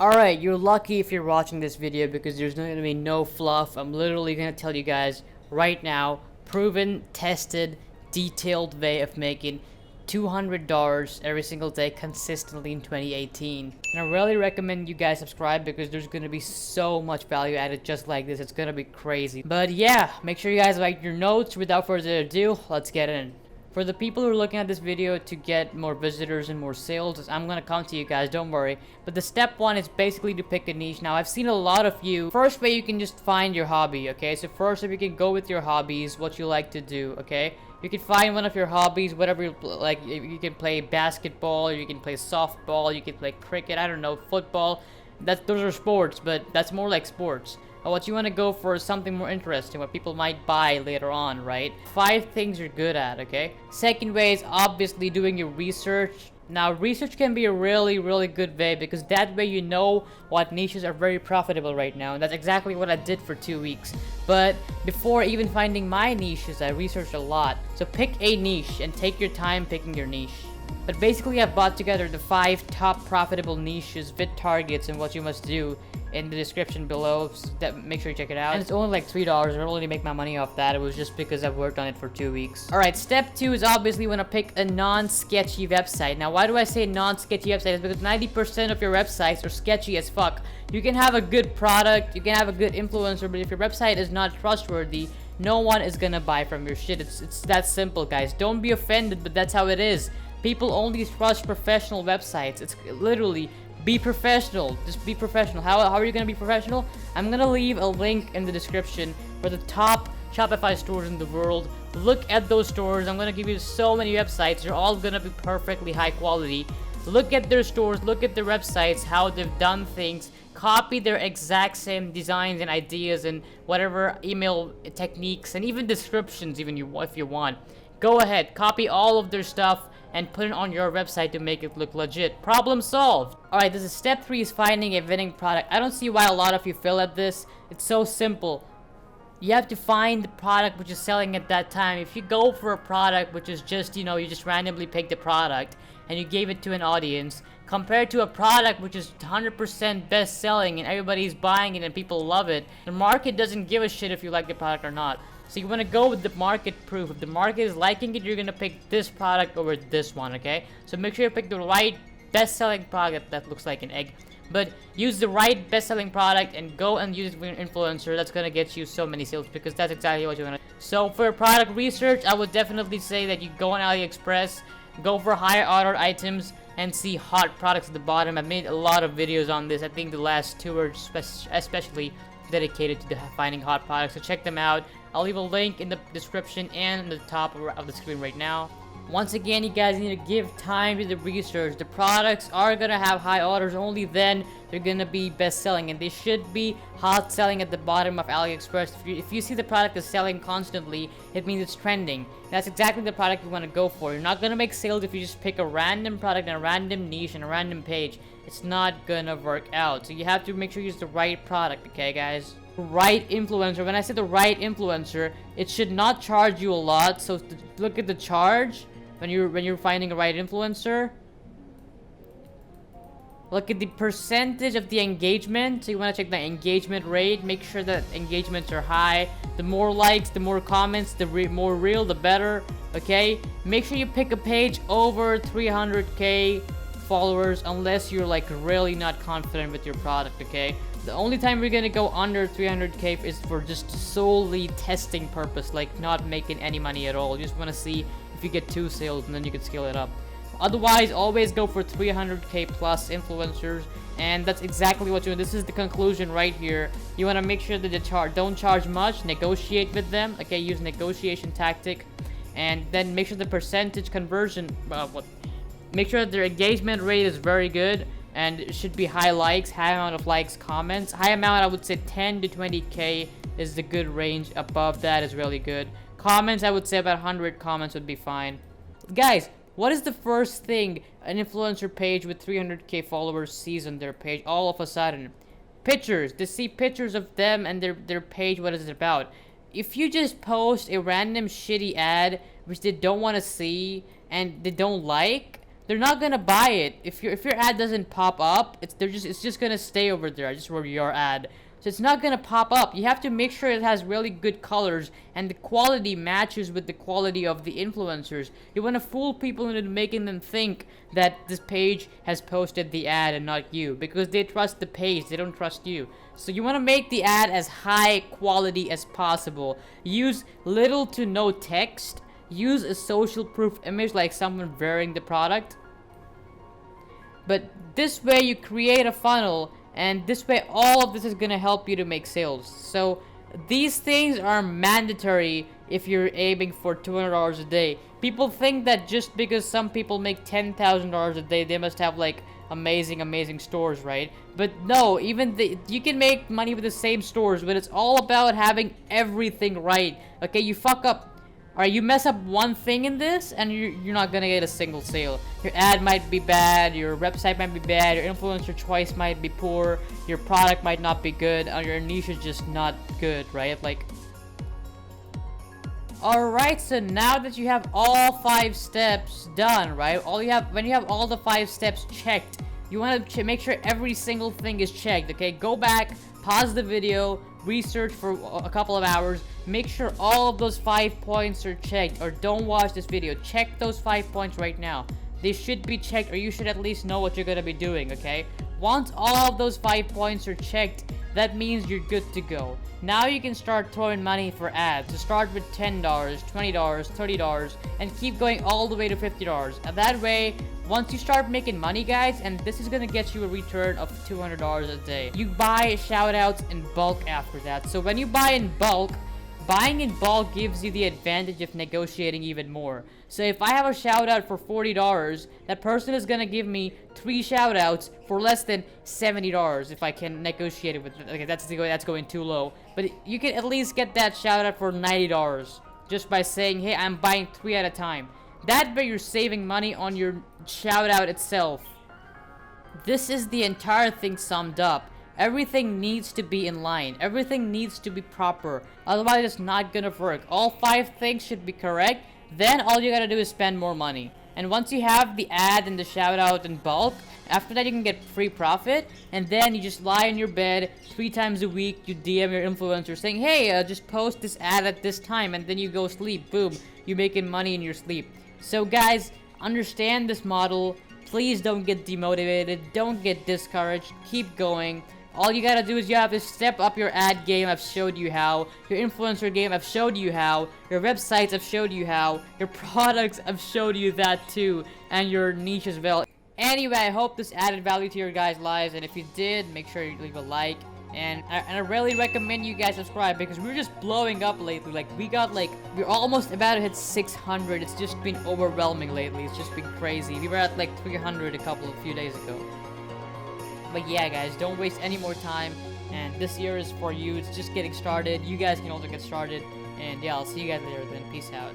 Alright, you're lucky if you're watching this video because there's going to be no fluff. I'm literally going to tell you guys right now, proven, tested, detailed way of making $200 every single day consistently in 2018. And I really recommend you guys subscribe because there's going to be so much value added just like this. It's going to be crazy. But yeah, make sure you guys write your notes. Without further ado, let's get in. For the people who are looking at this video to get more visitors and more sales, I'm gonna come to you guys, don't worry. But the step one is basically to pick a niche. Now, I've seen a lot of you. First way, you can just find your hobby, okay? So first, if you can go with your hobbies, what you like to do, okay? You can find one of your hobbies, whatever you like. You can play basketball, or you can play softball, you can play cricket, I don't know, football. Those are sports, but that's more like sports. What you want to go for is something more interesting, what people might buy later on, right? 5 things you're good at, okay? Second way is obviously doing your research. Now, research can be a really good way because that way you know what niches are very profitable right now. And that's exactly what I did for 2 weeks. But before even finding my niches, I researched a lot. So pick a niche and take your time picking your niche. But basically, I've brought together the 5 top profitable niches with targets and what you must do in the description below. So make sure you check it out. And it's only like $3. I don't really make my money off that. It was just because I've worked on it for 2 weeks. Alright, step 2 is obviously when I pick a non-sketchy website. Now, why do I say non-sketchy website? It's because 90% of your websites are sketchy as fuck. You can have a good product, you can have a good influencer, but if your website is not trustworthy, no one is gonna buy from your shit. It's that simple, guys. Don't be offended, but that's how it is. People only trust professional websites. It's literally, be professional. Just be professional. How are you going to be professional? I'm going to leave a link in the description for the top Shopify stores in the world. Look at those stores. I'm going to give you so many websites. They're all going to be perfectly high quality. Look at their stores. Look at their websites, how they've done things. Copy their exact same designs and ideas and whatever email techniques and even descriptions if you want. Go ahead. Copy all of their stuff and put it on your website to make it look legit. Problem solved. Alright, this is step 3 is finding a winning product. I don't see why a lot of you fail at this. It's so simple. You have to find the product which is selling at that time. If you go for a product which is just, you just randomly pick the product and you gave it to an audience, compared to a product which is 100% best selling and everybody's buying it and people love it, the market doesn't give a shit if you like the product or not. So you want to go with the market proof. If the market is liking it, you're going to pick this product over this one, okay? So make sure you pick the right best-selling product that looks like an egg. But use the right best-selling product and go and use it with an influencer. That's going to get you so many sales because that's exactly what you want to do. So for product research, I would definitely say that you go on AliExpress, go for higher ordered items, and see hot products at the bottom. I've made a lot of videos on this. I think the last 2 are especially dedicated to finding hot products, so check them out. I'll leave a link in the description and in the top of the screen right now. Once again, you guys need to give time to the research. The products are gonna have high orders, only then they're gonna be best selling, and they should be hot selling at the bottom of AliExpress. If you see the product is selling constantly, it means it's trending. That's exactly the product you want to go for. You're not gonna make sales if you just pick a random product and a random niche and a random page. It's not gonna work out. So you have to make sure you use the right product, okay guys? Right influencer. When I say the right influencer, it should not charge you a lot. So look at the charge when you're finding a right influencer. Look at the percentage of the engagement. So you want to check the engagement rate. Make sure that engagements are high. The more likes, the more comments, the more real, the better. Okay. Make sure you pick a page over 300k followers unless you're like really not confident with your product. Okay. The only time we're gonna go under 300k is for just solely testing purpose, like not making any money at all. You just want to see if you get 2 sales and then you can scale it up. Otherwise, always go for 300k plus influencers, and that's exactly what you do. This is the conclusion right here. You want to make sure that they don't charge much, negotiate with them, okay? Use negotiation tactic, and then make sure the percentage conversion, make sure that their engagement rate is very good. And it should be high likes, high amount of likes, comments. High amount, I would say 10 to 20k is the good range. Above that is really good. Comments, I would say about 100 comments would be fine. Guys, what is the first thing an influencer page with 300k followers sees on their page all of a sudden? Pictures. They see pictures of them and their page. What is it about? If you just post a random shitty ad which they don't want to see and they don't like, they're not gonna buy it. If your ad doesn't pop up, it's just gonna stay over there, just where your ad. So it's not gonna pop up. You have to make sure it has really good colors and the quality matches with the quality of the influencers. You wanna fool people into making them think that this page has posted the ad and not you, because they trust the page, they don't trust you. So you wanna make the ad as high quality as possible. Use little to no text. Use a social proof image like someone wearing the product. But this way you create a funnel, and this way all of this is gonna help you to make sales. So these things are mandatory if you're aiming for $200 a day. People think that just because some people make $10,000 a day, they must have like amazing stores, right? But no, you can make money with the same stores, but it's all about having everything right. Okay, you fuck up. Alright, you mess up one thing in this, and you're not gonna get a single sale. Your ad might be bad, your website might be bad, your influencer choice might be poor, your product might not be good, or your niche is just not good, right? Like, alright, so now that you have all 5 steps done, right? When you have all the 5 steps checked, you want to make sure every single thing is checked, okay? Go back, pause the video, research for a couple of hours, make sure all of those 5 points are checked, or don't watch this video. Check those 5 points right now. They should be checked, or you should at least know what you're gonna be doing, okay? Once all of those 5 points are checked, that means you're good to go. Now you can start throwing money for ads. So start with $10, $20, $30, and keep going all the way to $50. And that way, once you start making money, guys, and this is gonna get you a return of $200 a day, you buy shoutouts in bulk after that. So when you buy in bulk, buying in bulk gives you the advantage of negotiating even more. So if I have a shoutout for $40, that person is gonna give me 3 shoutouts for less than $70 if I can negotiate it with. Okay, that's going too low. But you can at least get that shoutout for $90 just by saying, hey, I'm buying 3 at a time. That way you're saving money on your shoutout itself. This is the entire thing summed up. Everything needs to be in line. Everything needs to be proper. Otherwise, it's not gonna work. All 5 things should be correct. Then all you gotta do is spend more money. And once you have the ad and the shout out in bulk, after that you can get free profit. And then you just lie in your bed 3 times a week. You DM your influencer saying, hey, just post this ad at this time. And then you go sleep. Boom. You're making money in your sleep. So guys, understand this model. Please don't get demotivated. Don't get discouraged. Keep going. All you gotta do is you have to step up your ad game. I've showed you how. Your influencer game, I've showed you how. Your websites, I've showed you how. Your products, I've showed you that too. And your niche as well. Anyway, I hope this added value to your guys' lives. And if you did, make sure you leave a like. And I really recommend you guys subscribe, because we're just blowing up lately. Like, we're almost about to hit 600. It's just been overwhelming lately. It's just been crazy. We were at like 300 a few days ago. But yeah, guys, don't waste any more time. And this year is for you. It's just getting started. You guys can also get started. And yeah, I'll see you guys later then. Peace out.